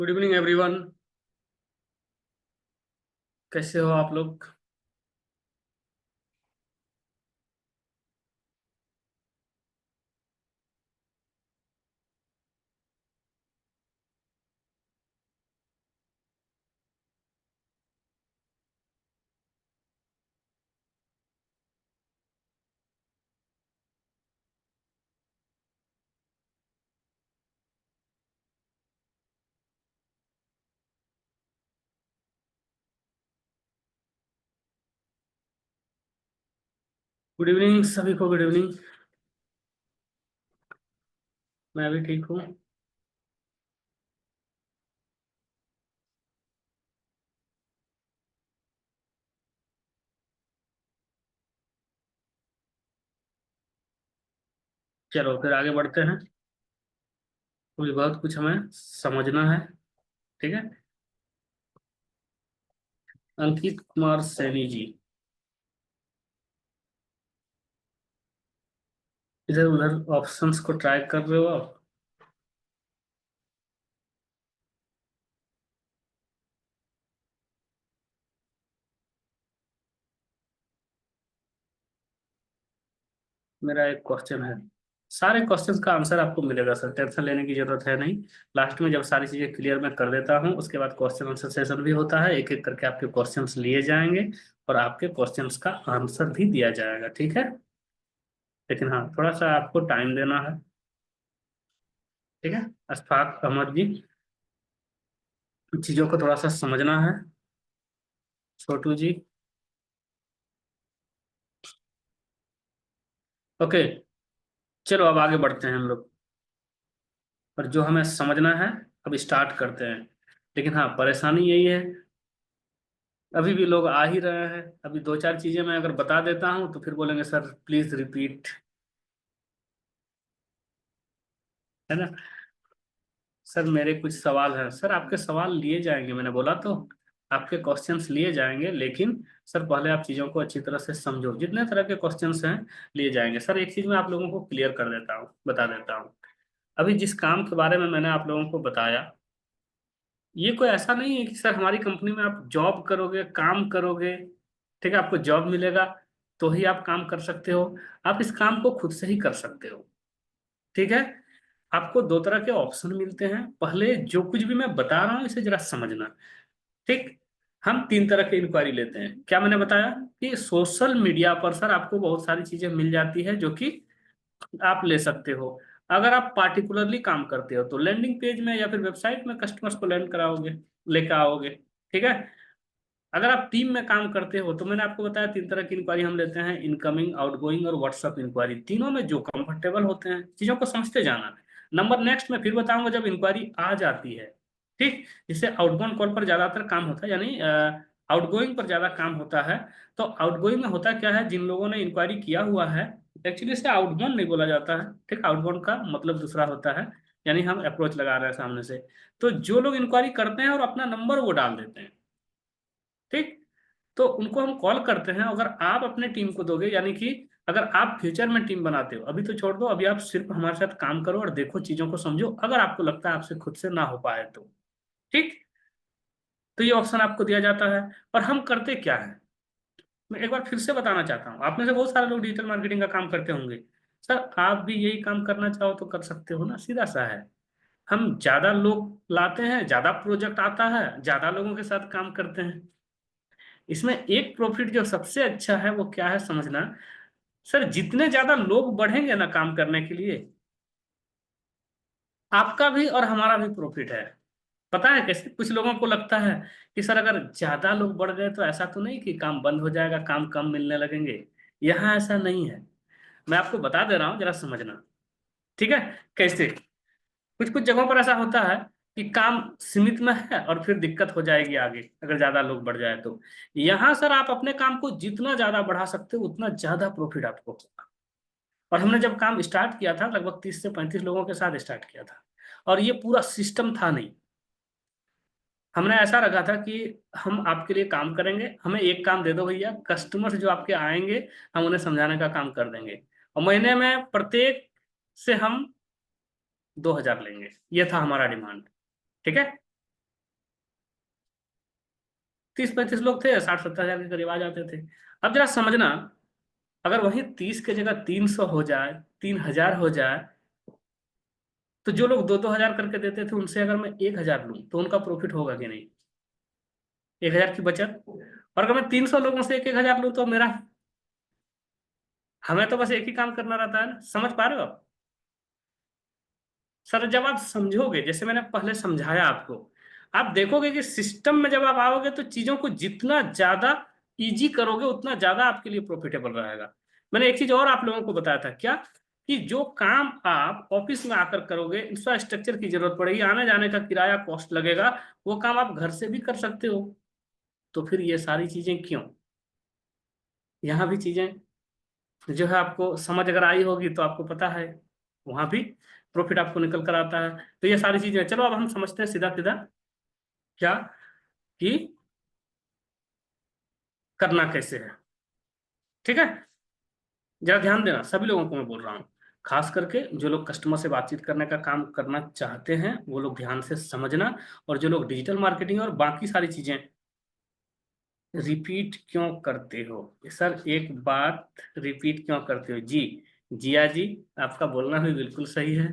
Good evening everyone. कैसे हो आप लोग? गुड इवनिंग सभी को, गुड इवनिंग। मैं भी ठीक हूँ। चलो फिर आगे बढ़ते हैं। अभी बहुत कुछ हमें समझना है। ठीक है। अंकित कुमार सैनी जी, इधर उधर ऑप्शंस को ट्राई कर रहे हो आप? मेरा एक क्वेश्चन है। सारे क्वेश्चंस का आंसर आपको मिलेगा सर, टेंशन लेने की जरूरत है नहीं। लास्ट में जब सारी चीजें क्लियर मैं कर देता हूँ, उसके बाद क्वेश्चन आंसर सेशन भी होता है। एक एक करके आपके क्वेश्चंस लिए जाएंगे और आपके क्वेश्चंस का आंसर भी दिया जाएगा। ठीक है। लेकिन हाँ, थोड़ा सा आपको टाइम देना है। ठीक है। अशफाक अहमद जी, चीजों को थोड़ा सा समझना है। छोटू जी। ओके। चलो अब आगे बढ़ते हैं हम लोग। और जो हमें समझना है, अब स्टार्ट करते हैं। लेकिन हाँ, परेशानी यही है, अभी भी लोग आ ही रहे हैं। अभी दो चार चीजें मैं अगर बता देता हूँ तो फिर बोलेंगे सर प्लीज रिपीट। है ना? सर मेरे कुछ सवाल हैं सर, आपके सवाल लिए जाएंगे, मैंने बोला तो। आपके क्वेश्चंस लिए जाएंगे, लेकिन सर पहले आप चीजों को अच्छी तरह से समझो। जितने तरह के क्वेश्चंस हैं लिए जाएंगे। सर एक चीज मैं आप लोगों को क्लियर कर देता हूँ, बता देता हूँ। अभी जिस काम के बारे में मैंने आप लोगों को बताया, ये कोई ऐसा नहीं है कि सर हमारी कंपनी में आप जॉब करोगे, काम करोगे, ठीक है, आपको जॉब मिलेगा तो ही आप काम कर सकते हो। आप इस काम को खुद से ही कर सकते हो। ठीक है। आपको दो तरह के ऑप्शन मिलते हैं। पहले जो कुछ भी मैं बता रहा हूँ इसे जरा समझना। ठीक। हम तीन तरह की इंक्वायरी लेते हैं। क्या मैंने बताया कि सोशल मीडिया पर सर आपको बहुत सारी चीजें मिल जाती है जो कि आप ले सकते हो। अगर आप पार्टिकुलरली काम करते हो तो लैंडिंग पेज में या फिर वेबसाइट में कस्टमर्स को लैंड कराओगे, लेकर आओगे। ठीक है। अगर आप टीम में काम करते हो तो मैंने आपको बताया तीन तरह की इंक्वायरी हम लेते हैं, इनकमिंग, आउटगोइंग और व्हाट्सएप इंक्वायरी। तीनों में जो कंफर्टेबल होते हैं, चीजों को समझते जाना। नंबर नेक्स्ट में फिर बताऊंगा जब इंक्वायरी आ जाती है। ठीक। जिससे आउटबाउंड कॉल पर ज्यादातर काम होता है, यानी आउटगोइंग पर ज्यादा काम होता है। तो आउटगोइंग में होता क्या है, जिन लोगों ने इंक्वायरी किया हुआ है, एक्चुअली इसे आउटबाउंड नहीं बोला जाता है। ठीक। आउटबाउंड का मतलब दूसरा होता है, यानी हम अप्रोच लगा रहे हैं सामने से। तो जो लोग इंक्वायरी करते हैं और अपना नंबर वो डाल देते हैं। ठीक। तो उनको हम कॉल करते हैं। अगर आप अपने टीम को दोगे, यानी कि अगर आप फ्यूचर में टीम बनाते हो, अभी तो छोड़ दो, अभी आप सिर्फ हमारे साथ काम करो और देखो, चीजों को समझो, अगर आपको लगता है आपसे खुद से ना हो पाए तो। ठीक। तो ये ऑप्शन आपको दिया जाता है। और हम करते क्या है, मैं एक बार फिर से बताना चाहता हूँ। आप में से बहुत सारे लोग डिजिटल मार्केटिंग का काम करते होंगे। सर आप भी यही काम करना चाहो तो कर सकते हो ना, सीधा सा है। हम ज्यादा लोग लाते हैं, ज्यादा प्रोजेक्ट आता है, ज्यादा लोगों के साथ काम करते हैं। इसमें एक प्रॉफिट जो सबसे अच्छा है वो क्या है समझना। सर जितने ज्यादा लोग बढ़ेंगे ना काम करने के लिए, आपका भी और हमारा भी प्रॉफिट है। पता है कैसे? कुछ लोगों को लगता है कि सर अगर ज्यादा लोग बढ़ गए तो ऐसा तो नहीं कि काम बंद हो जाएगा, काम कम मिलने लगेंगे। यहाँ ऐसा नहीं है। मैं आपको बता दे रहा हूँ, जरा समझना। ठीक है। कैसे? कुछ कुछ जगहों पर ऐसा होता है कि काम सीमित में है और फिर दिक्कत हो जाएगी आगे अगर ज्यादा लोग बढ़ जाए तो। यहाँ सर आप अपने काम को जितना ज्यादा बढ़ा सकते हो उतना ज्यादा प्रॉफिट आपको होगा। और हमने जब काम स्टार्ट किया था लगभग 30 से 35 लोगों के साथ स्टार्ट किया था। और ये पूरा सिस्टम था नहीं। हमने ऐसा रखा था कि हम आपके लिए काम करेंगे, हमें एक काम दे दो भैया, कस्टमर्स जो आपके आएंगे हम उन्हें समझाने का काम कर देंगे। और महीने में प्रत्येक से हम 2,000 लेंगे। ये था हमारा डिमांड। ठीक है। 30-35 लोग थे, 60-70 हजार के करीब आ जाते थे। अब जरा समझना, अगर वही 30 की जगह 300 हो जाए, 3 हजार हो जाए, तो जो लोग 2-2 हजार करके देते थे उनसे अगर मैं 1 हजार लूं तो उनका प्रॉफिट होगा कि नहीं? 1 हजार की बचत। और अगर मैं 300 लोगों से 1-1 हजार लूं तो मेरा, हमें तो बस एक ही काम करना रहता है ना। समझ पा रहे हो आप? सर जब आप समझोगे, जैसे मैंने पहले समझाया आपको, आप देखोगे कि सिस्टम में जब आप आओगे तो चीजों को जितना ज्यादा इजी करोगे उतना ज्यादा आपके लिए प्रॉफिटेबल रहेगा। मैंने एक चीज और आप लोगों को बताया था क्या, कि जो काम आप ऑफिस में आकर करोगे, इंफ्रास्ट्रक्चर की जरूरत पड़ेगी, आने जाने का किराया कॉस्ट लगेगा, वो काम आप घर से भी कर सकते हो। तो फिर ये सारी चीजें क्यों? यहाँ भी चीजें जो है आपको समझ अगर आई होगी तो आपको पता है, वहां भी प्रॉफिट आपको निकल कर आता है। तो ये सारी चीजें, चलो अब हम समझते हैं सीधा सीधा क्या, कि करना कैसे है। ठीक है, जरा ध्यान देना, सभी लोगों को मैं बोल रहा हूँ, खास करके जो लोग कस्टमर से बातचीत करने का काम करना चाहते हैं वो लोग ध्यान से समझना। और जो लोग डिजिटल मार्केटिंग और बाकी सारी चीजें, रिपीट क्यों करते हो? सर एक बात, रिपीट क्यों करते हो जी? जिया जी, आपका बोलना भी बिल्कुल सही है,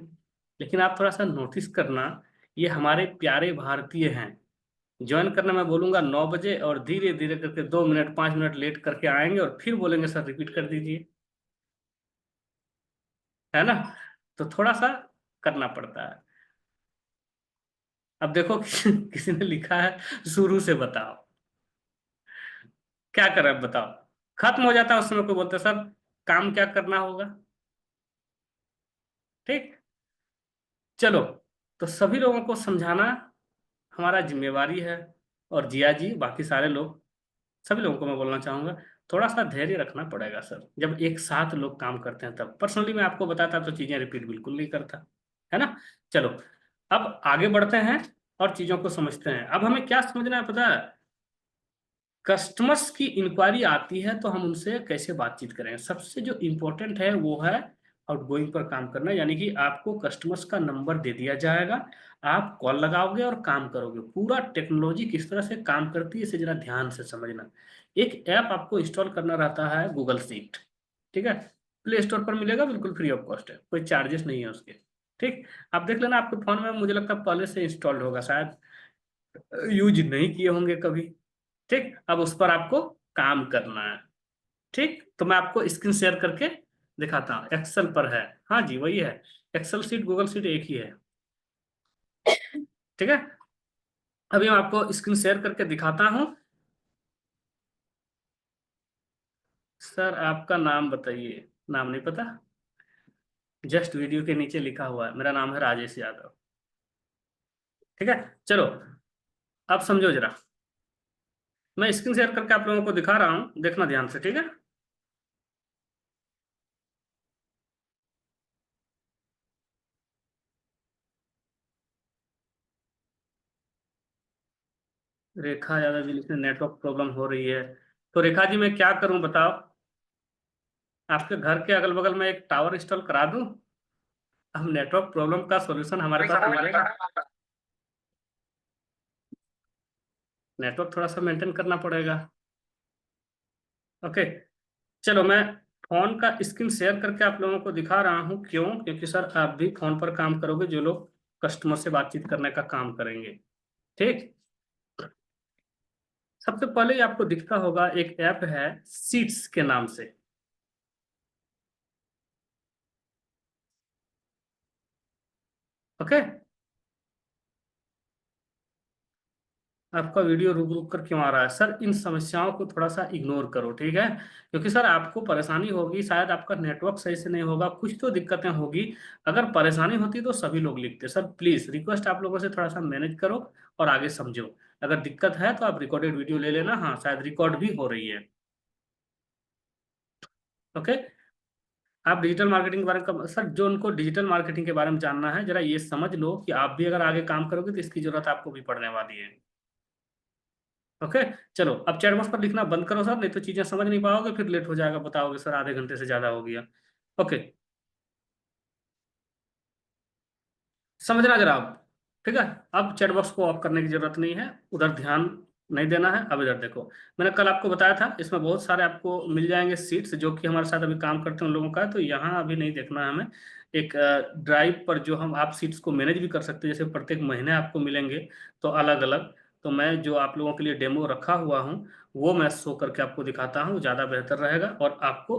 लेकिन आप थोड़ा सा नोटिस करना, ये हमारे प्यारे भारतीय हैं। ज्वाइन करना मैं बोलूंगा 9 बजे, और धीरे धीरे करके 2 मिनट 5 मिनट लेट करके आएंगे और फिर बोलेंगे सर रिपीट कर दीजिए। है ना? तो थोड़ा सा करना पड़ता है। अब देखो किसी ने लिखा है शुरू से बताओ, क्या कर रहे हैं बताओ? खत्म हो जाता है उस समय, कोई बोलते हैं, सर काम क्या करना होगा? ठीक, चलो, तो सभी लोगों को समझाना हमारा जिम्मेवारी है। और जिया जी, बाकी सारे लोग, सभी लोगों को मैं बोलना चाहूंगा, थोड़ा सा धैर्य रखना पड़ेगा सर। जब एक साथ लोग काम करते हैं तब, पर्सनली मैं आपको बताता तो चीजें रिपीट बिल्कुल नहीं करता। है ना? चलो, अब आगे बढ़ते हैं और चीजों को समझते हैं। अब हमें क्या समझना है पता है? कस्टमर्स की इंक्वायरी आती है तो हम उनसे कैसे बातचीत करें। सबसे जो इम्पोर्टेंट है वो है आउटगोइंग पर काम करना, यानी कि आपको कस्टमर्स का नंबर दे दिया जाएगा, आप कॉल लगाओगे और काम करोगे। पूरा टेक्नोलॉजी किस तरह से काम करती है इसे जरा ध्यान से समझना। एक ऐप आपको इंस्टॉल करना रहता है, गूगल सीट। ठीक है, प्ले स्टोर पर मिलेगा, बिल्कुल फ्री ऑफ कॉस्ट है, कोई चार्जेस नहीं है उसके। ठीक, आप देख लेना आपके फोन में, मुझे लगता है पहले से इंस्टॉल्ड होगा शायद, यूज नहीं किए होंगे कभी। ठीक, अब उस पर आपको काम करना है। ठीक, तो मैं आपको स्क्रीन शेयर करके दिखाता हूँ, एक्सेल पर है। हाँ जी वही है, एक्सेल सीट गूगल सीट एक ही है। ठीक है, अभी मैं आपको स्क्रीन शेयर करके दिखाता हूँ। सर आपका नाम बताइए। नाम नहीं पता? जस्ट वीडियो के नीचे लिखा हुआ है, मेरा नाम है राजेश यादव। ठीक है, चलो, अब समझो जरा, मैं स्क्रीन शेयर करके आप लोगों को दिखा रहा हूँ, देखना ध्यान से। ठीक है, रेखा यादव जी लिखने नेटवर्क प्रॉब्लम हो रही है। तो रेखा जी मैं क्या करूं बताओ? आपके घर के अगल बगल में एक टावर इंस्टॉल करा दूं? अब नेटवर्क प्रॉब्लम का सॉल्यूशन हमारे पास मिलेगा। नेटवर्क थोड़ा सा मेंटेन करना पड़ेगा। ओके, चलो, मैं फोन का स्क्रीन शेयर करके आप लोगों को दिखा रहा हूँ। क्यों? क्योंकि सर आप भी फोन पर काम करोगे, जो लोग कस्टमर से बातचीत करने का काम करेंगे। ठीक, सबसे पहले ही आपको दिखता होगा एक ऐप है सीट्स के नाम से। ओके, आपका वीडियो रुक रुक कर क्यों आ रहा है? सर इन समस्याओं को थोड़ा सा इग्नोर करो, ठीक है? क्योंकि सर आपको परेशानी होगी, शायद आपका नेटवर्क सही से नहीं होगा, कुछ तो दिक्कतें होगी। अगर परेशानी होती तो सभी लोग लिखते। सर प्लीज रिक्वेस्ट आप लोगों से, थोड़ा सा मैनेज करो और आगे समझो। अगर दिक्कत है तो आप रिकॉर्डेड वीडियो ले लेना, हाँ शायद रिकॉर्ड भी हो रही है। ओके, आप डिजिटल मार्केटिंग के बारे में सर, जो उनको डिजिटल मार्केटिंग के बारे में जानना है जरा ये समझ लो कि आप भी अगर आगे काम करोगे तो इसकी जरूरत आपको भी पड़ने वाली है। ओके, चलो, अब चैट बॉक्स पर लिखना बंद करो सर, नहीं तो चीजें समझ नहीं पाओगे, फिर लेट हो जाएगा, बताओगे सर आधे घंटे से ज्यादा हो गया। ओके, समझना जरा आप। ठीक है, अब चैट बॉक्स को ऑफ करने की जरूरत नहीं है, उधर ध्यान नहीं देना है। अब इधर देखो, मैंने कल आपको बताया था इसमें बहुत सारे आपको मिल जाएंगे सीट्स जो कि हमारे साथ अभी काम करते हैं उन लोगों का है, तो यहाँ अभी नहीं देखना है हमें। एक ड्राइव पर जो हम आप सीट्स को मैनेज भी कर सकते हैं, जैसे प्रत्येक महीने आपको मिलेंगे तो अलग अलग। तो मैं जो आप लोगों के लिए डेमो रखा हुआ हूँ वो मैं शो करके आपको दिखाता हूँ, ज़्यादा बेहतर रहेगा और आपको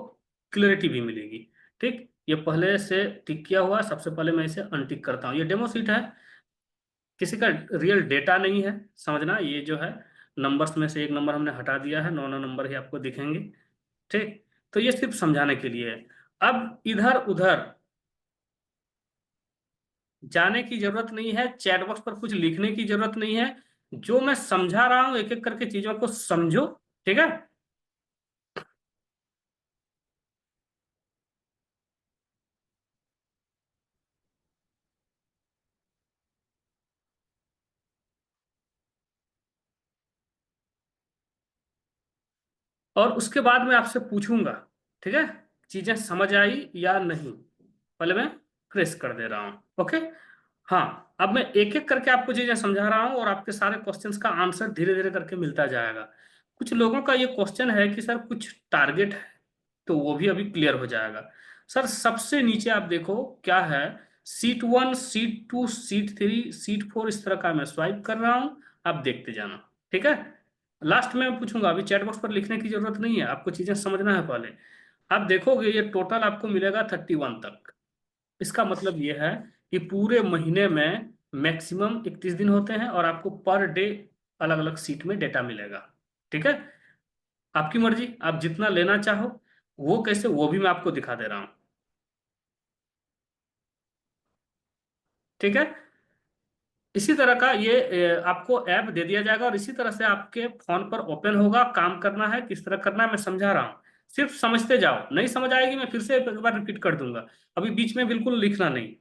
क्लियरिटी भी मिलेगी। ठीक, ये पहले से टिक किया हुआ, सबसे पहले मैं इसे अनटिक करता हूँ। ये डेमो सीट है, किसी का रियल डेटा नहीं है, समझना। ये जो है नंबर्स में से एक नंबर हमने हटा दिया है, 9 9 नंबर ही आपको दिखेंगे। ठीक, तो ये सिर्फ समझाने के लिए है। अब इधर उधर जाने की जरूरत नहीं है, चैट बॉक्स पर कुछ लिखने की जरूरत नहीं है। जो मैं समझा रहा हूं एक एक करके चीजों को समझो। ठीक है। और उसके बाद मैं आपसे पूछूंगा, ठीक है, चीजें समझ आई या नहीं। पहले मैं प्रेस कर दे रहा हूं, ओके। हाँ, अब मैं एक एक करके आपको चीजें समझा रहा हूँ और आपके सारे क्वेश्चंस का आंसर धीरे धीरे करके मिलता जाएगा। कुछ लोगों का ये क्वेश्चन है कि सर कुछ टारगेट है, तो वो भी अभी क्लियर हो जाएगा। सर सबसे नीचे आप देखो क्या है, सीट 1, सीट 2, सीट 3, सीट 4, इस तरह का मैं स्वाइप कर रहा हूँ, आप देखते जाना। ठीक है। लास्ट में मैं पूछूंगा, अभी चैट बॉक्स पर लिखने की जरूरत नहीं है, आपको चीजें समझना है पहले। आप देखोगे ये टोटल आपको मिलेगा 31 तक। इसका मतलब ये है कि पूरे महीने में मैक्सिमम 31 दिन होते हैं और आपको पर डे अलग अलग सीट में डेटा मिलेगा। ठीक है। आपकी मर्जी, आप जितना लेना चाहो। वो कैसे, वो भी मैं आपको दिखा दे रहा हूं। ठीक है। इसी तरह का ये आपको ऐप दे दिया जाएगा और इसी तरह से आपके फोन पर ओपन होगा। काम करना है, किस तरह करना है मैं समझा रहा हूँ, सिर्फ समझते जाओ। नहीं समझ आएगी मैं फिर से एक बार रिपीट कर दूंगा। अभी बीच में बिल्कुल लिखना नहीं।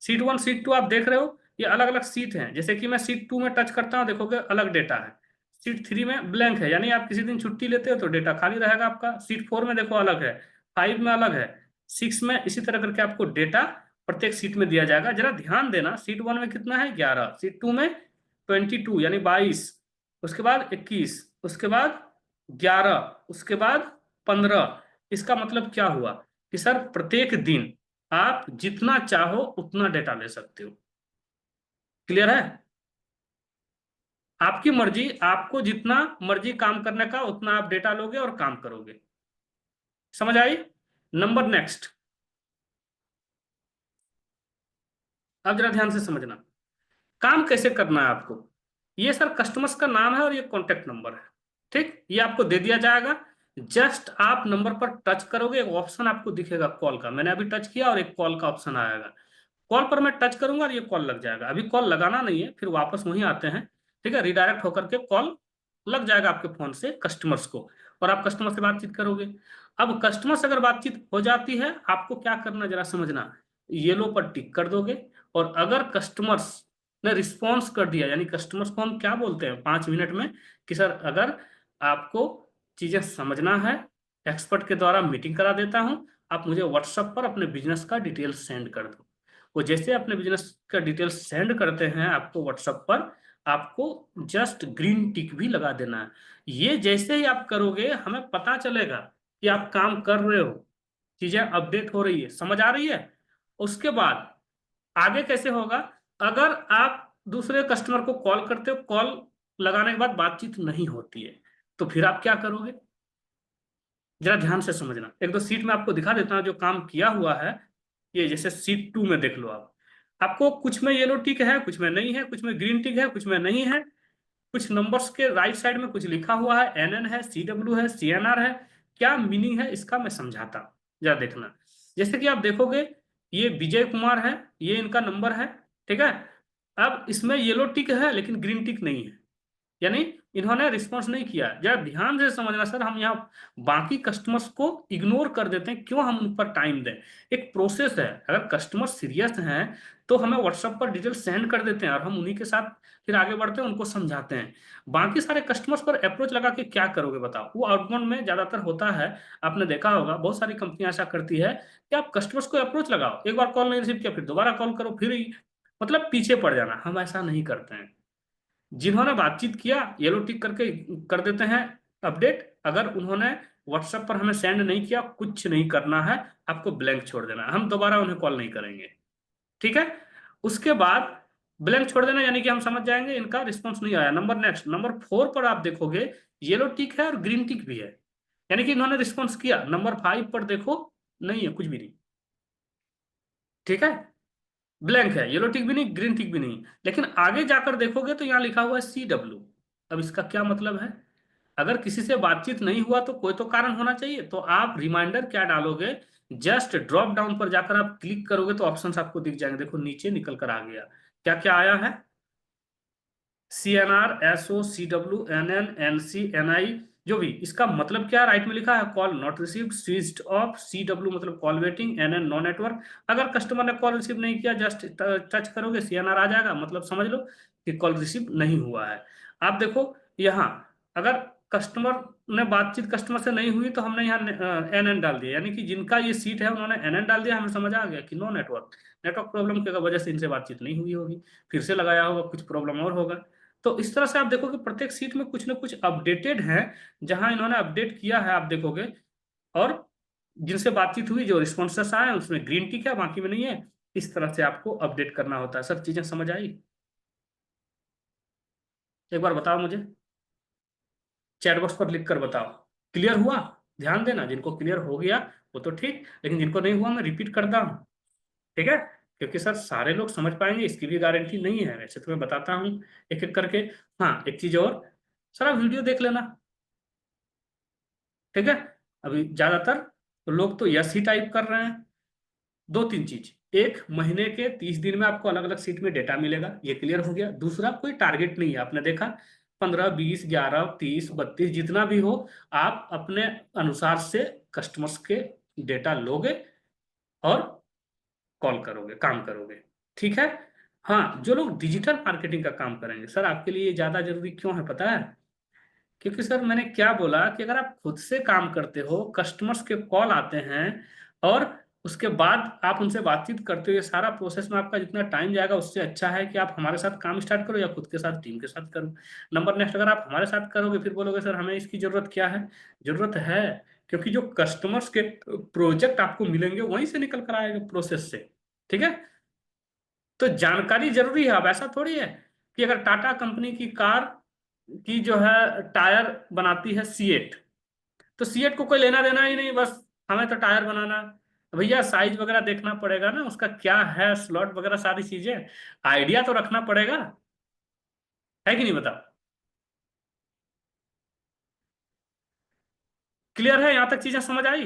सीट 1, सीट 2 आप देख रहे हो, ये अलग अलग सीट हैं। जैसे कि मैं सीट 2 में टच करता हूँ, देखोगे अलग डेटा है। सीट 3 में ब्लैंक है, यानी आप किसी दिन छुट्टी लेते हो तो डेटा खाली रहेगा आपका। सीट 4 में देखो अलग है, 5 में अलग है, 6 में, इसी तरह करके आपको डेटा प्रत्येक सीट में दिया जाएगा। जरा ध्यान देना, सीट 1 में कितना है, 11, सीट 2 में 22 यानी 22, उसके बाद 21, उसके बाद 11, उसके बाद 15। इसका मतलब क्या हुआ कि सर प्रत्येक दिन आप जितना चाहो उतना डेटा ले सकते हो। क्लियर है। आपकी मर्जी, आपको जितना मर्जी काम करने का उतना आप डेटा लोगे और काम करोगे। समझ आई। Number next. अब जरा ध्यान से समझना, काम कैसे करना है आपको। ये सर कस्टमर्स का नाम है और ये कॉन्टेक्ट नंबर है। ठीक, ये आपको दे दिया जाएगा। जस्ट आप नंबर पर टच करोगे, एक ऑप्शन आपको दिखेगा कॉल का, मैंने अभी टच किया और एक कॉल का ऑप्शन आएगा। कॉल पर मैं टच करूंगा और ये कॉल लग जाएगा। अभी कॉल लगाना नहीं है, फिर वापस वहीं आते हैं। ठीक है, रिडायरेक्ट होकर के कॉल लग जाएगा आपके फोन से कस्टमर्स को, और आप कस्टमर से बातचीत करोगे। अब कस्टमर से अगर बातचीत हो जाती है, आपको क्या करना जरा समझना। येलो पर टिक कर दोगे, और अगर कस्टमर्स ने रिस्पॉन्स कर दिया, यानी कस्टमर्स को हम क्या बोलते हैं 5 मिनट में, कि सर अगर आपको चीजें समझना है, एक्सपर्ट के द्वारा मीटिंग करा देता हूं, आप मुझे व्हाट्सएप पर अपने बिजनेस का डिटेल्स सेंड कर दो। वो जैसे अपने बिजनेस का डिटेल्स सेंड करते हैं आपको व्हाट्सएप पर, आपको जस्ट ग्रीन टिक भी लगा देना है। ये जैसे ही आप करोगे हमें पता चलेगा कि आप काम कर रहे हो, चीजें अपडेट हो रही है, समझ आ रही है। उसके बाद आगे कैसे होगा, अगर आप दूसरे कस्टमर को कॉल करते हो, कॉल लगाने के बाद बातचीत नहीं होती है, तो फिर आप क्या करोगे। जरा ध्यान से समझना, एक दो सीट में आपको दिखा देता हूँ जो काम किया हुआ है। ये जैसे सीट 2 में देख लो आप, आपको कुछ में येलो टिक है, कुछ में नहीं है, कुछ में ग्रीन टिक है, कुछ में नहीं है। कुछ नंबर्स के राइट साइड में कुछ लिखा हुआ है, एनएन है, सीडब्ल्यू है, सीएनआर है। क्या मीनिंग है इसका मैं समझाता हूं, जरा देखना। जैसे कि आप देखोगे, ये विजय कुमार है, ये इनका नंबर है। ठीक है। अब इसमें येलो टिक है लेकिन ग्रीन टिक नहीं है, यानी इन्होंने रिस्पॉन्स नहीं किया। जरा ध्यान से समझना सर, हम यहाँ बाकी कस्टमर्स को इग्नोर कर देते हैं, क्यों हम उन पर टाइम दें। एक प्रोसेस है, अगर कस्टमर सीरियस हैं तो हमें व्हाट्सएप पर डिटेल सेंड कर देते हैं और हम उन्हीं के साथ फिर आगे बढ़ते हैं, उनको समझाते हैं। बाकी सारे कस्टमर्स पर अप्रोच लगा के क्या करोगे बताओ, वो आउटबाउंड में ज्यादातर होता है। आपने देखा होगा बहुत सारी कंपनियां ऐसा करती है कि आप कस्टमर्स को अप्रोच लगाओ, एक बार कॉल नहीं रिसीव किया फिर दोबारा कॉल करो, फिर मतलब पीछे पड़ जाना। हम ऐसा नहीं करते हैं। जिन्होंने बातचीत किया येलो टिक करके कर देते हैं अपडेट। अगर उन्होंने व्हाट्सएप पर हमें सेंड नहीं किया, कुछ नहीं करना है, आपको ब्लैंक छोड़ देना है, हम दोबारा उन्हें कॉल नहीं करेंगे। ठीक है। उसके बाद ब्लैंक छोड़ देना यानी कि हम समझ जाएंगे इनका रिस्पॉन्स नहीं आया। नंबर नेक्स्ट, नंबर 4 पर आप देखोगे येलो टिक है और ग्रीन टिक भी है, यानी कि इन्होंने रिस्पॉन्स किया। नंबर 5 पर देखो, नहीं है कुछ भी नहीं। ठीक है, ब्लैंक है, येलो टिक भी नहीं, ग्रीन टिक भी नहीं। लेकिन आगे जाकर देखोगे तो यहाँ लिखा हुआ है CW। अब इसका क्या मतलब है? अगर किसी से बातचीत नहीं हुआ तो कोई तो कारण होना चाहिए, तो आप रिमाइंडर क्या डालोगे? जस्ट ड्रॉप डाउन पर जाकर आप क्लिक करोगे तो ऑप्शंस आपको दिख जाएंगे। देखो नीचे निकल कर आ गया, क्या क्या आया है? CNR, SO, CW, NN, NC, NI, जो भी। इसका मतलब क्या, राइट में लिखा है call not received, switched off. CW मतलब call waiting, NN no network. अगर कस्टमर ने कॉल रिसीव नहीं किया, जस्ट टच करोगे CNR आ जाएगा, मतलब समझ लो कि कॉल रिसीव नहीं हुआ है। आप देखो यहाँ, अगर कस्टमर ने बातचीत कस्टमर से नहीं हुई तो हमने यहाँ NN डाल दिया, यानी कि जिनका ये सीट है उन्होंने NN डाल दिया, हमें समझ आ गया कि नो नेटवर्क। नेटवर्क प्रॉब्लम की वजह से इनसे बातचीत नहीं हुई होगी, फिर से लगाया होगा, कुछ प्रॉब्लम और होगा। तो इस तरह से आप देखोगे प्रत्येक सीट में कुछ ना कुछ अपडेटेड है, जहां इन्होंने अपडेट किया है आप देखोगे। और जिनसे बातचीत हुई, जो रिस्पॉन्सेस आए उसमें ग्रीन टिक है, बाकी में नहीं है। इस तरह से आपको अपडेट करना होता है। सब चीजें समझ आई? एक बार बताओ मुझे, चैट बॉक्स पर लिख कर बताओ, क्लियर हुआ? ध्यान देना, जिनको क्लियर हो गया वो तो ठीक, लेकिन जिनको नहीं हुआ मैं रिपीट करता हूँ। ठीक है, क्योंकि सर सारे लोग समझ पाएंगे इसकी भी गारंटी नहीं है, वैसे तो मैं बताता हूँ एक एक करके। हाँ, एक चीज और, सर आप वीडियो देख लेना। ठीक है, अभी ज्यादातर तो लोग तो यस ही टाइप कर रहे हैं। दो तीन चीज, एक महीने के 30 दिन में आपको अलग अलग सीट में डेटा मिलेगा, ये क्लियर हो गया। दूसरा, कोई टारगेट नहीं है, आपने देखा 15, 20, 11, 30, 32 जितना भी हो, आप अपने अनुसार से कस्टमर्स के डेटा लोगे और कॉल करोगे, काम करोगे। ठीक है। हाँ, जो लोग डिजिटल मार्केटिंग का काम करेंगे, सर आपके लिए ये ज्यादा जरूरी क्यों है पता है? क्योंकि सर मैंने क्या बोला कि अगर आप खुद से काम करते हो, कस्टमर्स के कॉल आते हैं और उसके बाद आप उनसे बातचीत करते हो, ये सारा प्रोसेस में आपका जितना टाइम जाएगा उससे अच्छा है कि आप हमारे साथ काम स्टार्ट करो या खुद के साथ टीम के साथ करो। नंबर नेक्स्ट, अगर आप हमारे साथ करोगे फिर बोलोगे सर हमें इसकी जरूरत क्या है? जरूरत है, क्योंकि जो कस्टमर्स के प्रोजेक्ट आपको मिलेंगे वहीं से निकल कर आएगा प्रोसेस से। ठीक है, तो जानकारी जरूरी है। अब ऐसा थोड़ी है कि अगर टाटा कंपनी की कार की जो है टायर बनाती है सीएट, तो सीएट को कोई लेना देना ही नहीं, बस हमें तो टायर बनाना है। भैया साइज वगैरह देखना पड़ेगा ना, उसका क्या है स्लॉट वगैरह सारी चीजें, आइडिया तो रखना पड़ेगा, है कि नहीं बताओ? क्लियर है, यहां तक चीजें समझ आई?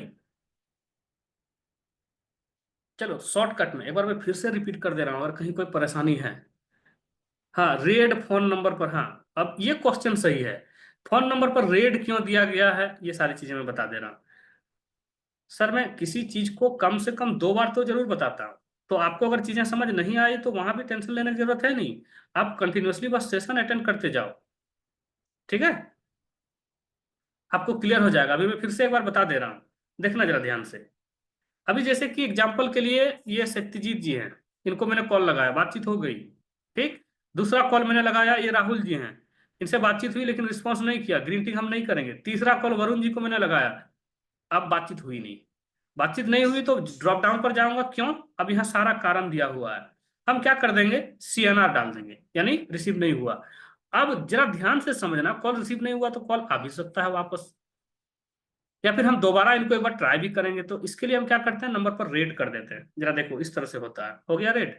चलो शॉर्टकट में एक बार मैं फिर से रिपीट कर दे रहा हूं अगर कहीं कोई परेशानी है। हाँ, रेड फोन नंबर पर, हाँ अब ये क्वेश्चन सही है, फोन नंबर पर रेड क्यों दिया गया है ये सारी चीजें मैं बता दे रहा हूँ। सर मैं किसी चीज को कम से कम 2 बार तो जरूर बताता हूँ, तो आपको अगर चीजें समझ नहीं आई तो वहां भी टेंशन लेने की जरूरत है नहीं। आप कंटिन्यूअसली बस सेशन अटेंड करते जाओ। ठीक है, आपको क्लियर हो जाएगा। अभी मैं फिर से एक बार बता दे रहा हूँ, देखना जरा ध्यान से। अभी जैसे कि एग्जाम्पल के लिए ये सत्यजीत जी हैं, इनको मैंने कॉल लगाया, बातचीत हो गई। ठीक, दूसरा कॉल मैंने लगाया, ये राहुल जी हैं, इनसे बातचीत हुई लेकिन रिस्पॉन्स नहीं किया, ग्रीन टिक हम नहीं करेंगे। तीसरा कॉल वरुण जी को मैंने लगाया, अब बातचीत हुई नहीं। बातचीत नहीं हुई तो ड्रॉप डाउन पर जाऊंगा, क्यों? अब यहाँ सारा कारण दिया हुआ है, हम क्या कर देंगे, CNR डाल देंगे, यानी रिसीव नहीं हुआ। अब जरा ध्यान से समझना, कॉल रिसीव नहीं हुआ तो कॉल आ भी सकता है वापस, या फिर हम दोबारा इनको एक बार ट्राई भी करेंगे। तो इसके लिए हम क्या करते हैं, नंबर पर रेड कर देते हैं। जरा देखो इस तरह से होता है, हो गया रेड।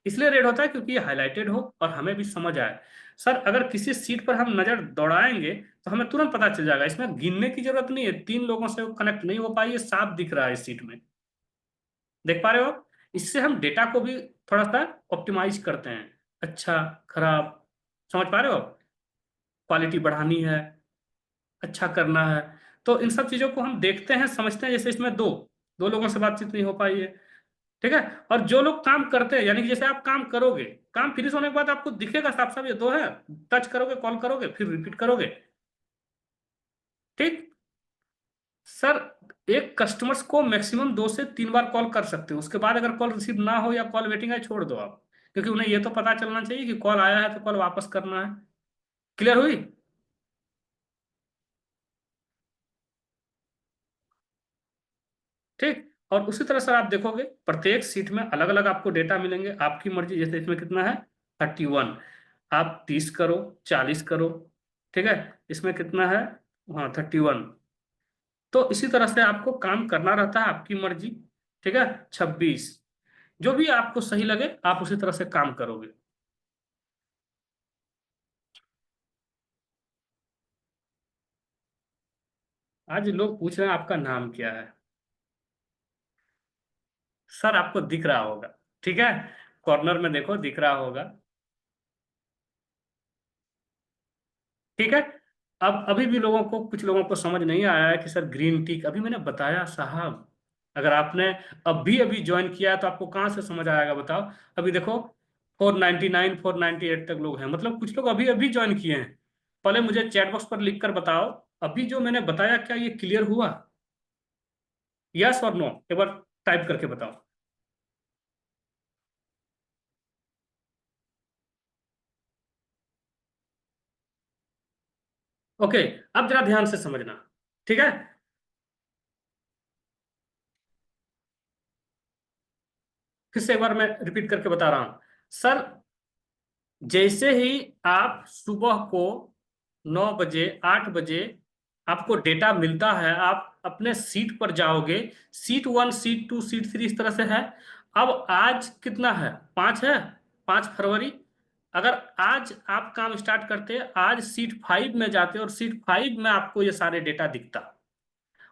इसलिए रेड होता है क्योंकि ये हाईलाइटेड हो और हमें भी समझ आए। सर अगर किसी सीट पर हम नजर दौड़ाएंगे तो हमें तुरंत पता चल जाएगा, इसमें गिनने की जरूरत नहीं है, 3 लोगों से कनेक्ट नहीं हो पाई, ये साफ दिख रहा है इस सीट में। देख पा रहे हो आप? इससे हम डेटा को भी थोड़ा सा ऑप्टिमाइज करते हैं, अच्छा खराब, समझ पा रहे हो? क्वालिटी बढ़ानी है, अच्छा करना है, तो इन सब चीजों को हम देखते हैं, समझते हैं। जैसे इसमें दो दो लोगों से बातचीत नहीं हो पाई है। ठीक है, और जो लोग काम करते हैं, यानी कि जैसे आप काम करोगे, काम फिनिश होने के बाद आपको दिखेगा साफ साफ ये दो है, टच करोगे, कॉल करोगे, फिर रिपीट करोगे। ठीक, सर एक कस्टमर्स को मैक्सिमम 2 से 3 बार कॉल कर सकते हो, उसके बाद अगर कॉल रिसीव ना हो या कॉल वेटिंग है छोड़ दो आप। क्योंकि उन्हें ये तो पता चलना चाहिए कि कॉल आया है तो कॉल वापस करना है। क्लियर हुई? ठीक। और उसी तरह सर आप देखोगे प्रत्येक सीट में अलग अलग आपको डेटा मिलेंगे, आपकी मर्जी, जैसे इसमें कितना है 31, आप 30 करो, 40 करो, ठीक है, इसमें कितना है, हाँ 31। तो इसी तरह से आपको काम करना रहता है, आपकी मर्जी, ठीक है, 26, जो भी आपको सही लगे आप उसी तरह से काम करोगे। आज लोग पूछ रहे हैं आपका नाम क्या है। सर आपको दिख रहा होगा, ठीक है, कॉर्नर में देखो दिख रहा होगा। ठीक है। अब अभी भी लोगों को, कुछ लोगों को समझ नहीं आया है कि सर ग्रीन टी, अभी मैंने बताया साहब, अगर आपने अभी अभी ज्वाइन किया है तो आपको कहाँ से समझ आएगा बताओ। अभी देखो 499 498 तक लोग हैं, मतलब कुछ लोग अभी अभी ज्वाइन किए हैं। पहले मुझे चैट बॉक्स पर लिख कर बताओ, अभी जो मैंने बताया क्या ये क्लियर हुआ? यस और नो, एक बार टाइप करके बताओ। ओके। अब जरा ध्यान से समझना, ठीक है। फिर से एक बार मैं रिपीट करके बता रहा हूं सर। जैसे ही आप सुबह को 9 बजे 8 बजे आपको डेटा मिलता है, आप अपने सीट पर जाओगे, सीट 1 सीट 2 सीट 3 इस तरह से है। अब आज कितना है, 5 है, 5 फरवरी। अगर आज आप काम स्टार्ट करते, आज सीट 5 में जाते और सीट 5 में आपको ये सारे डेटा दिखता,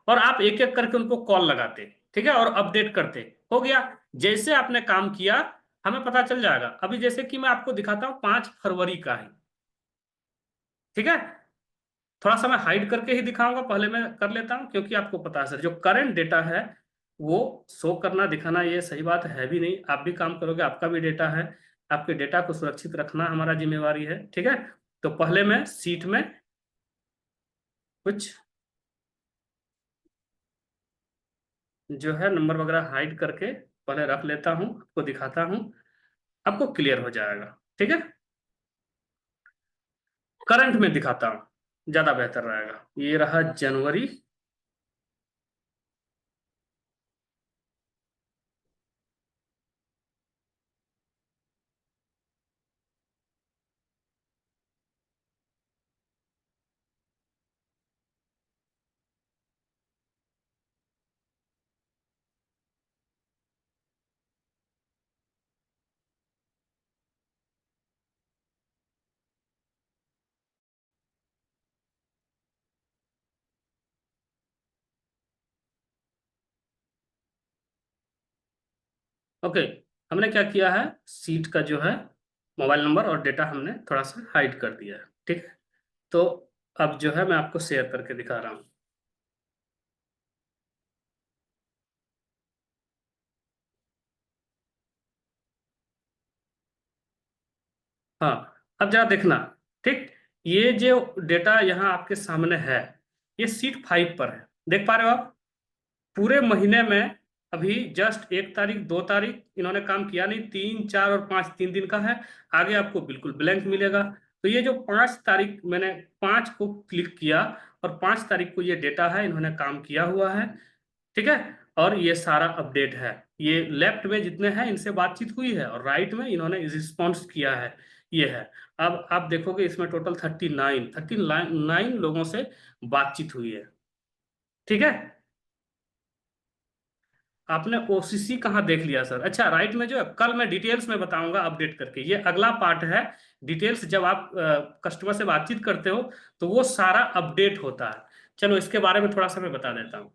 और आप एक एक करके उनको कॉल लगाते, ठीक है, और अपडेट करते, हो गया। जैसे आपने काम किया हमें पता चल जाएगा। अभी जैसे कि मैं आपको दिखाता हूँ 5 फरवरी का है, ठीक है। थोड़ा सा मैं हाइड करके ही दिखाऊंगा, पहले मैं कर लेता हूँ, क्योंकि आपको पता है सर जो करंट डेटा है वो शो करना दिखाना ये सही बात है भी नहीं। आप भी काम करोगे, आपका भी डेटा है, आपके डेटा को सुरक्षित रखना हमारा जिम्मेवारी है, ठीक है। तो पहले मैं सीट में कुछ जो है नंबर वगैरह हाइड करके पहले रख लेता हूँ, आपको दिखाता हूँ, आपको क्लियर हो जाएगा, ठीक है। करंट में दिखाता हूँ, ज्यादा बेहतर रहेगा। ये रहा जनवरी। ओके। हमने क्या किया है, सीट का जो है मोबाइल नंबर और डेटा हमने थोड़ा सा हाइड कर दिया है, ठीक है। तो अब जो है मैं आपको शेयर करके दिखा रहा हूँ। हाँ, अब जरा देखना, ठीक, ये जो डेटा यहाँ आपके सामने है ये सीट 5 पर है, देख पा रहे हो आप? पूरे महीने में अभी जस्ट 1 तारीख 2 तारीख इन्होंने काम किया नहीं, 3 4 और 5 3 दिन का है। आगे आपको बिल्कुल ब्लैंक मिलेगा। तो ये जो 5 तारीख मैंने 5 को क्लिक किया और 5 तारीख को ये डेटा है, इन्होंने काम किया हुआ है, ठीक है। और ये सारा अपडेट है, ये लेफ्ट में जितने हैं इनसे बातचीत हुई है और राइट में इन्होंने रिस्पॉन्स किया है, ये है। अब आप देखोगे इसमें टोटल 39 लोगों से बातचीत हुई है, ठीक है। आपने ओसीसी कहाँ देख लिया सर? अच्छा, राइट में जो है, कल मैं डिटेल्स में बताऊंगा अपडेट करके, ये अगला पार्ट है। डिटेल्स जब आप कस्टमर से बातचीत करते हो तो वो सारा अपडेट होता है। चलो इसके बारे में थोड़ा सा मैं बता देता हूँ,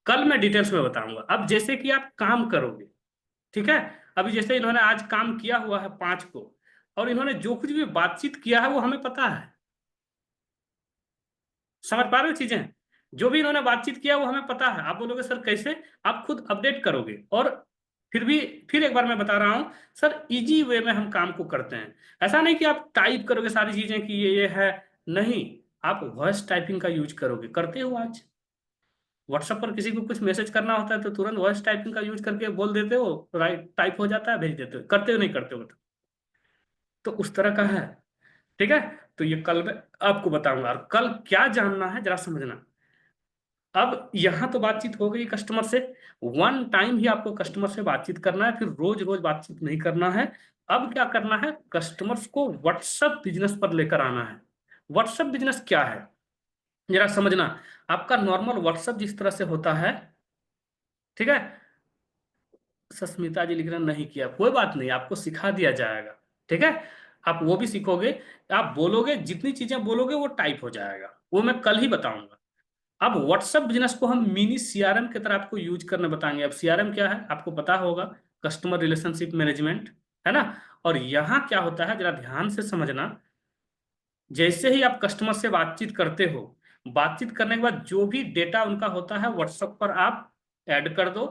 कल मैं डिटेल्स में बताऊंगा। अब जैसे कि आप काम करोगे, ठीक है, अभी जैसे इन्होंने आज काम किया हुआ है 5 को, और इन्होंने जो कुछ भी बातचीत किया है वो हमें पता है। समझ पा रहे हो चीजें? जो भी इन्होंने बातचीत किया वो हमें पता है। आप बोलोगे सर कैसे? आप खुद अपडेट करोगे। और फिर भी, फिर एक बार मैं बता रहा हूं सर, इजी वे में हम काम को करते हैं। ऐसा नहीं कि आप टाइप करोगे सारी चीजें कि ये है, नहीं। आप वॉइस टाइपिंग का यूज करोगे, करते हो आज। व्हाट्सएप पर किसी को कुछ मैसेज करना होता है तो तुरंत वॉइस टाइपिंग का यूज करके बोल देते हो, राइट टाइप हो जाता है, भेज देते हो, करते हो नहीं करते हो? तो उस तरह का है। ठीक है, तो ये कल मैं आपको बताऊंगा। और कल क्या जानना है जरा समझना। अब यहां तो बातचीत हो गई कस्टमर से, वन टाइम ही आपको कस्टमर से बातचीत करना है, फिर रोज रोज बातचीत नहीं करना है। अब क्या करना है, कस्टमर्स को व्हाट्सएप बिजनेस पर लेकर आना है। व्हाट्सएप बिजनेस क्या है जरा समझना। आपका नॉर्मल व्हाट्सएप जिस तरह से होता है, ठीक है, सस्मिता जी लिख रहे हैं, नहीं किया, कोई बात नहीं, आपको सिखा दिया जाएगा। ठीक है, आप वो भी सीखोगे। आप बोलोगे, जितनी चीजें बोलोगे वो टाइप हो जाएगा, वो मैं कल ही बताऊंगा। अब व्हाट्सएप बिजनेस को हम मिनी सीआरएम की तरह आपको यूज करने बताएंगे। अब सीआरएम क्या है आपको पता होगा, कस्टमर रिलेशनशिप मैनेजमेंट, है ना। और यहाँ क्या होता है जरा ध्यान से समझना। जैसे ही आप कस्टमर से बातचीत करते हो, बातचीत करने के बाद जो भी डेटा उनका होता है व्हाट्सएप पर आप ऐड कर दो।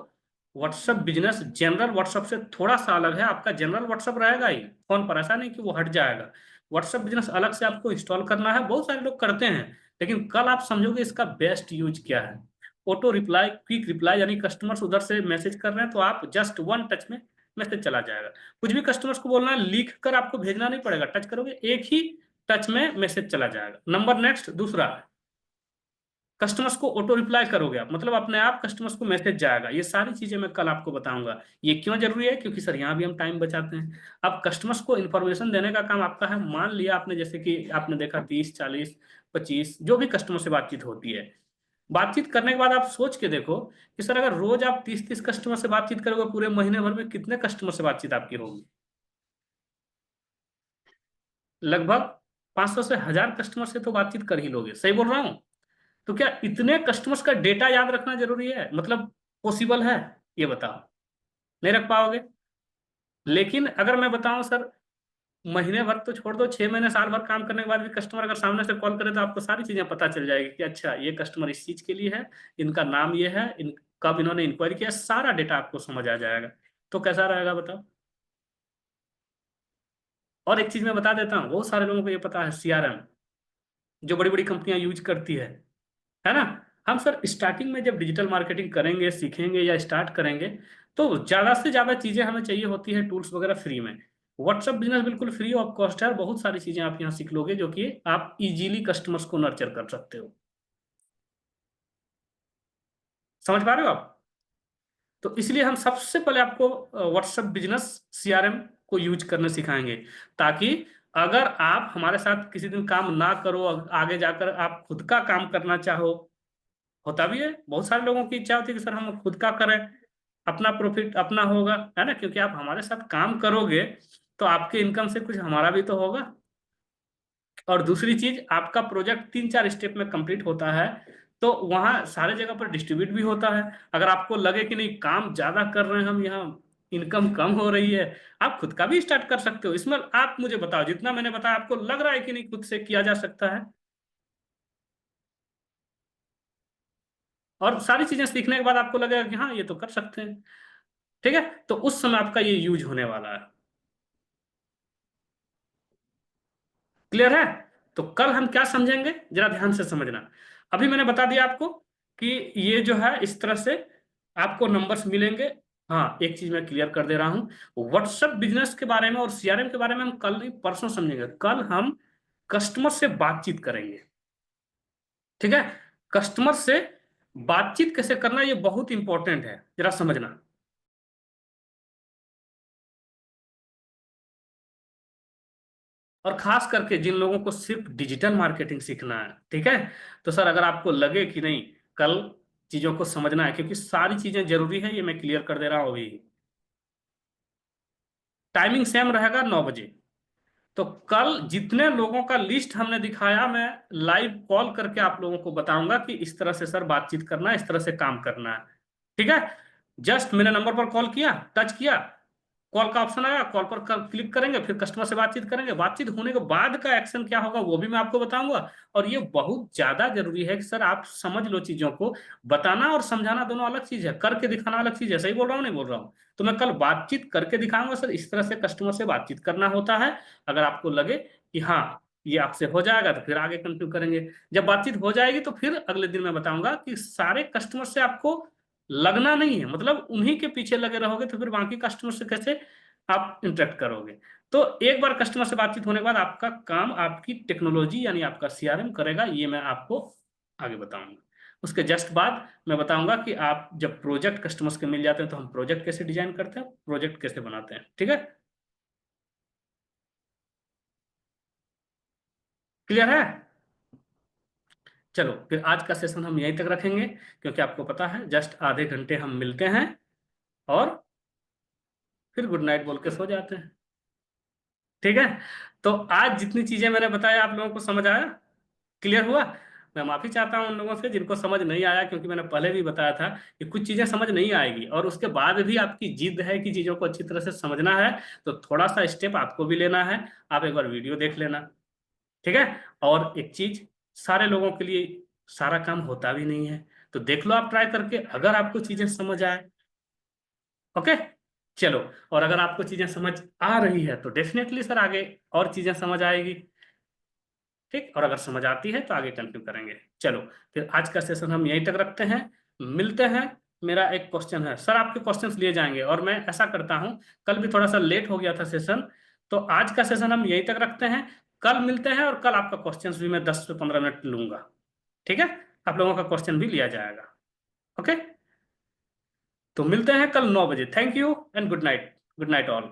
व्हाट्सएप बिजनेस जनरल व्हाट्सएप से थोड़ा सा अलग है। आपका जनरल व्हाट्सएप रहेगा ही फोन पर, ऐसा नहीं कि वो हट जाएगा। व्हाट्सएप बिजनेस अलग से आपको इंस्टॉल करना है, बहुत सारे लोग करते हैं, लेकिन कल आप समझोगे इसका बेस्ट यूज क्या है। ऑटो रिप्लाई, क्विक रिप्लाई, यानी कस्टमर्स उधर से मैसेज कर रहे हैं तो आप जस्ट वन टच में मैसेज चला जाएगा। कुछ भी कस्टमर्स को बोलना है, लिख कर आपको भेजना नहीं पड़ेगा, टच करोगे एक ही टच में मैसेज चला जाएगा। नंबर नेक्स्ट दूसरा, कस्टमर्स को ऑटो रिप्लाई करोगे आप, मतलब अपने आप कस्टमर्स को मैसेज जाएगा। ये सारी चीजें मैं कल आपको बताऊंगा। ये क्यों जरूरी है, क्योंकि सर यहाँ भी हम टाइम बचाते हैं। अब कस्टमर्स को इन्फॉर्मेशन देने का काम आपका है। मान लिया आपने, जैसे कि आपने देखा 30 40 25 जो भी कस्टमर से बातचीत होती है, बातचीत करने के बाद आप सोच के देखो कि सर अगर रोज आप 30 30 कस्टमर से बातचीत करोगे, पूरे महीने भर में कितने कस्टमर से बातचीत आपकी होगी। लगभग 500 से 1000 कस्टमर से तो बातचीत कर ही लोगे, सही बोल रहा हूँ। तो क्या इतने कस्टमर्स का डेटा याद रखना जरूरी है, मतलब पॉसिबल है, ये बताओ। नहीं रख पाओगे। लेकिन अगर मैं बताऊं सर, महीने भर तो छोड़ दो, 6 महीने साल भर काम करने के बाद भी कस्टमर अगर सामने से कॉल करे तो आपको सारी चीजें पता चल जाएगी कि अच्छा ये कस्टमर इस चीज के लिए है, इनका नाम ये है, इन कब इन्होंने इंक्वायरी किया, सारा डेटा आपको समझ आ जाएगा। तो कैसा रहेगा बताओ। और एक चीज मैं बता देता हूँ, बहुत सारे लोगों को ये पता है, सीआरएम जो बड़ी बड़ी कंपनियां यूज करती है ना। हम सर स्टार्टिंग में जब डिजिटल मार्केटिंग करेंगे, सीखेंगे या स्टार्ट करेंगे, तो ज्यादा से ज्यादा चीजें हमें चाहिए होती है, टूल्स वगैरह फ्री में। व्हाट्सएप बिजनेस बिल्कुल फ्री ऑफ कॉस्ट है, और बहुत सारी चीजें आप यहाँ सीख लोगे जो कि आप इजीली कस्टमर्स को नर्चर कर सकते हो। समझ पा रहे हो आप। तो इसलिए हम सबसे पहले आपको व्हाट्सएप बिजनेस सीआरएम को यूज करना सिखाएंगे, ताकि अगर आप हमारे साथ किसी दिन काम ना करो, आगे जाकर आप खुद का काम करना चाहो, होता भी है, बहुत सारे लोगों की इच्छा होती है कि सर हम खुद का करें, अपना प्रॉफिट अपना होगा, है ना। क्योंकि आप हमारे साथ काम करोगे तो आपके इनकम से कुछ हमारा भी तो होगा। और दूसरी चीज, आपका प्रोजेक्ट 3 4 स्टेप में कंप्लीट होता है, तो वहां सारे जगह पर डिस्ट्रीब्यूट भी होता है। अगर आपको लगे कि नहीं काम ज्यादा कर रहे हैं हम यहाँ, इनकम कम हो रही है, आप खुद का भी स्टार्ट कर सकते हो। इसमें आप मुझे बताओ, जितना मैंने बताया आपको लग रहा है कि नहीं खुद से किया जा सकता है। और सारी चीजें सीखने के बाद आपको लगेगा कि हाँ ये तो कर सकते हैं। ठीक है, तो उस समय आपका ये यूज होने वाला है। क्लियर है। तो कल हम क्या समझेंगे जरा ध्यान से समझना। अभी मैंने बता दिया आपको कि ये जो है इस तरह से आपको नंबर्स मिलेंगे। हाँ, एक चीज मैं क्लियर कर दे रहा हूं, व्हाट्सएप बिजनेस के बारे में और सीआरएम के बारे में हम कल नहीं परसों समझेंगे। कल हम कस्टमर से बातचीत करेंगे। ठीक है, कस्टमर से बातचीत कैसे करना ये बहुत इंपॉर्टेंट है, जरा समझना। और खास करके जिन लोगों को सिर्फ डिजिटल मार्केटिंग सीखना है, ठीक है, तो सर अगर आपको लगे कि नहीं कल चीजों को समझना है, क्योंकि सारी चीजें जरूरी है, ये मैं क्लियर कर दे रहा हूं अभी। टाइमिंग सेम रहेगा 9 बजे। तो कल जितने लोगों का लिस्ट हमने दिखाया, मैं लाइव कॉल करके आप लोगों को बताऊंगा कि इस तरह से सर बातचीत करना है, इस तरह से काम करना है। ठीक है, जस्ट मेरे नंबर पर कॉल किया, टच किया, कॉल का ऑप्शन आया, कॉल पर क्लिक करेंगे, फिर कस्टमर से बातचीत करेंगे। बातचीत होने के बाद का एक्शन क्या होगा वो भी मैं आपको बताऊंगा। और ये बहुत ज्यादा जरूरी है कि सर आप समझ लो चीजों को। बताना और समझाना दोनों अलग चीज है, करके दिखाना अलग चीज है। सही बोल रहा हूँ नहीं बोल रहा हूँ। तो मैं कल बातचीत करके दिखाऊंगा सर, इस तरह से कस्टमर से बातचीत करना होता है। अगर आपको लगे कि हाँ ये आपसे हो जाएगा तो फिर आगे कंटिन्यू करेंगे। जब बातचीत हो जाएगी तो फिर अगले दिन मैं बताऊंगा कि सारे कस्टमर से आपको लगना नहीं है, मतलब उन्हीं के पीछे लगे रहोगे तो फिर बाकी कस्टमर से कैसे आप इंटरेक्ट करोगे। तो एक बार कस्टमर से बातचीत होने के बाद आपका काम आपकी टेक्नोलॉजी यानी आपका सीआरएम करेगा, ये मैं आपको आगे बताऊंगा। उसके जस्ट बाद मैं बताऊंगा कि आप जब प्रोजेक्ट कस्टमर्स के मिल जाते हैं तो हम प्रोजेक्ट कैसे डिजाइन करते हैं, प्रोजेक्ट कैसे बनाते हैं। ठीक है, क्लियर है? चलो फिर आज का सेशन हम यहीं तक रखेंगे, क्योंकि आपको पता है जस्ट आधे घंटे हम मिलते हैं और फिर गुड नाइट बोल के सो जाते हैं। ठीक है, तो आज जितनी चीजें मैंने बताया आप लोगों को समझ आया, क्लियर हुआ? मैं माफी चाहता हूं उन लोगों से जिनको समझ नहीं आया, क्योंकि मैंने पहले भी बताया था कि कुछ चीजें समझ नहीं आएगी और उसके बाद भी आपकी जिद है कि चीजों को अच्छी तरह से समझना है, तो थोड़ा सा स्टेप आपको भी लेना है। आप एक बार वीडियो देख लेना। ठीक है, और एक चीज, सारे लोगों के लिए सारा काम होता भी नहीं है, तो देख लो आप ट्राई करके, अगर आपको चीजें समझ आए। ओके, चलो। और अगर आपको चीजें समझ आ रही है तो डेफिनेटली सर आगे और चीजें समझ आएगी। ठीक, और अगर समझ आती है तो आगे कंटिन्यू करेंगे। चलो, फिर आज का सेशन हम यहीं तक रखते हैं, मिलते हैं। मेरा एक क्वेश्चन है सर, आपके क्वेश्चंस लिए जाएंगे और मैं ऐसा करता हूं, कल भी थोड़ा सा लेट हो गया था सेशन, तो आज का सेशन हम यहीं तक रखते हैं। कल मिलते हैं और कल आपका क्वेश्चंस भी मैं 10 से 15 मिनट लूंगा। ठीक है, आप लोगों का क्वेश्चन भी लिया जाएगा। ओके, तो मिलते हैं कल 9 बजे। Thank you and good night. Good night all.